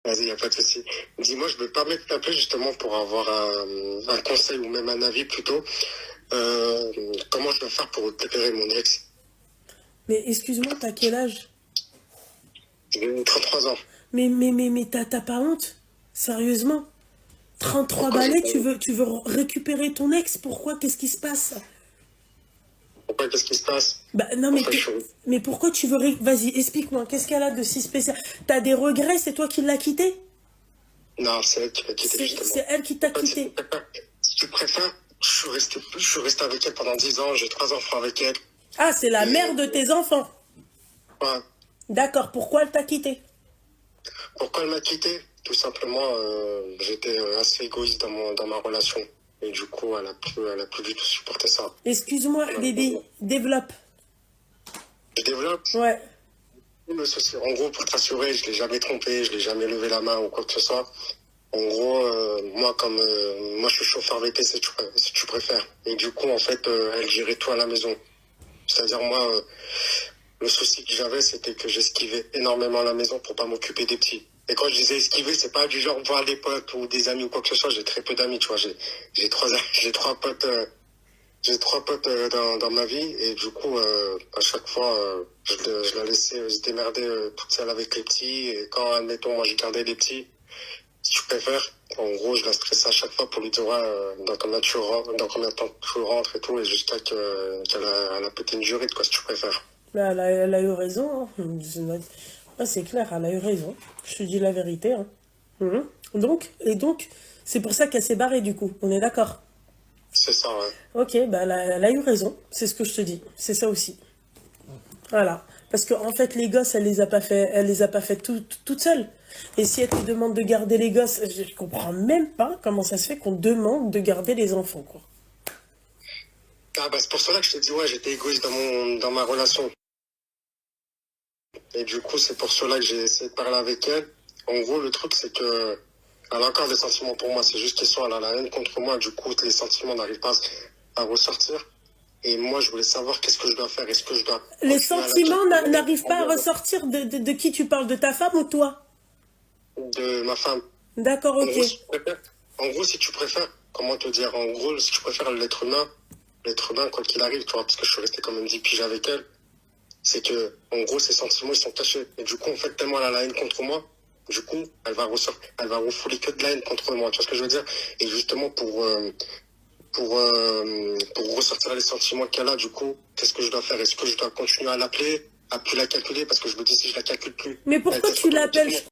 Vas-y, y a pas de souci. Dis-moi, je me permets de t'appeler justement pour avoir un conseil ou même un avis plutôt. Comment je dois faire pour récupérer mon ex? Mais excuse-moi, t'as quel âge? J'ai 33 ans. Mais t'as pas honte? Sérieusement? 33 Pourquoi j'ai balais, pas... tu veux récupérer ton ex? Pourquoi? Qu'est-ce qui se passe? Pourquoi, qu'est-ce qui se passe? Bah non, Pourquoi je suis... mais pourquoi tu veux... Vas-y, explique-moi, qu'est-ce qu'elle a de si spécial? T'as des regrets, c'est toi qui l'as quitté? Non, c'est elle qui m'a quitté justement. C'est elle qui t'a En fait, quitté. si tu préfères, je suis resté avec elle pendant 10 ans, j'ai 3 enfants avec elle. Ah, c'est la Et mère de tes enfants. ouais, D'accord, pourquoi elle t'a quitté? pourquoi elle m'a quitté? Tout simplement, j'étais assez égoïste dans ma relation. Et du coup, elle a plus du tout supporté ça. Excuse-moi, Malheureusement. bébé, développe. Je développe. Ouais. Le souci, en gros, pour te rassurer, je l'ai jamais trompé, je l'ai jamais levé la main ou quoi que ce soit. En gros, moi, moi, je suis chauffeur VT, si tu préfères. Et du coup, en fait, elle gérait tout à la maison. C'est-à-dire, moi, le souci que j'avais, c'était que j'esquivais énormément à la maison pour pas m'occuper des petits. Et quand je disais esquiver, c'est pas du genre voir des potes ou des amis ou quoi que ce soit. J'ai très peu d'amis, tu vois. J'ai trois, j'ai trois potes. J'ai 3 potes dans ma vie et du coup, à chaque fois, je la laissais se démerder toute seule avec les petits. Et quand, admettons, moi, je gardais les petits, si tu préfères, en gros, je la stressais à chaque fois pour lui dire, ouais, dans combien de temps tu rentres et tout, et jusqu'à qu'elle a pété une jurette, quoi, si tu préfères. Là, elle a eu raison. Hein. Ah, c'est clair, elle a eu raison. Je te dis la vérité. Hein. Mhm. Donc, c'est pour ça qu'elle s'est barrée du coup. On est d'accord. C'est ça, ouais. Ok, bah elle a eu raison. C'est ce que je te dis. C'est ça aussi. Voilà. Parce qu'en fait, les gosses, elle les a pas fait toutes seules. Et si elle te demande de garder les gosses, je comprends même pas comment ça se fait qu'on demande de garder les enfants, quoi. Ah, bah, c'est pour cela que je te dis, ouais, j'étais égoïste dans ma relation. Et du coup, c'est pour cela que j'ai essayé de parler avec elle. En gros, le truc, c'est que elle a encore des sentiments pour moi. C'est juste question, elle a la haine contre moi. Du coup, les sentiments n'arrivent pas à ressortir. Et moi, je voulais savoir qu'est-ce que je dois faire. Est-ce que je dois Les continuer à la sentiments calculer n'arrivent pas à ressortir de qui tu parles, de ta femme ou toi? de ma femme? D'accord, En ok. gros, si tu préfères, en gros, si tu préfères, comment te dire? En gros, si tu préfères l'être humain, quoi qu'il arrive, tu vois, parce que je suis resté quand même 10 piges avec elle, c'est que, en gros, ses sentiments, ils sont cachés. Et du coup, en fait, tellement elle a la haine contre moi, du coup, elle va refouler que de la haine contre moi. Tu vois ce que je veux dire? Et justement, pour ressortir les sentiments qu'elle a, du coup, qu'est-ce que je dois faire? Est-ce que je dois continuer à l'appeler, à plus la calculer? Parce que je me dis, si je la calcule plus, Mais elle pourquoi peut tu l'appelles? automatiquement.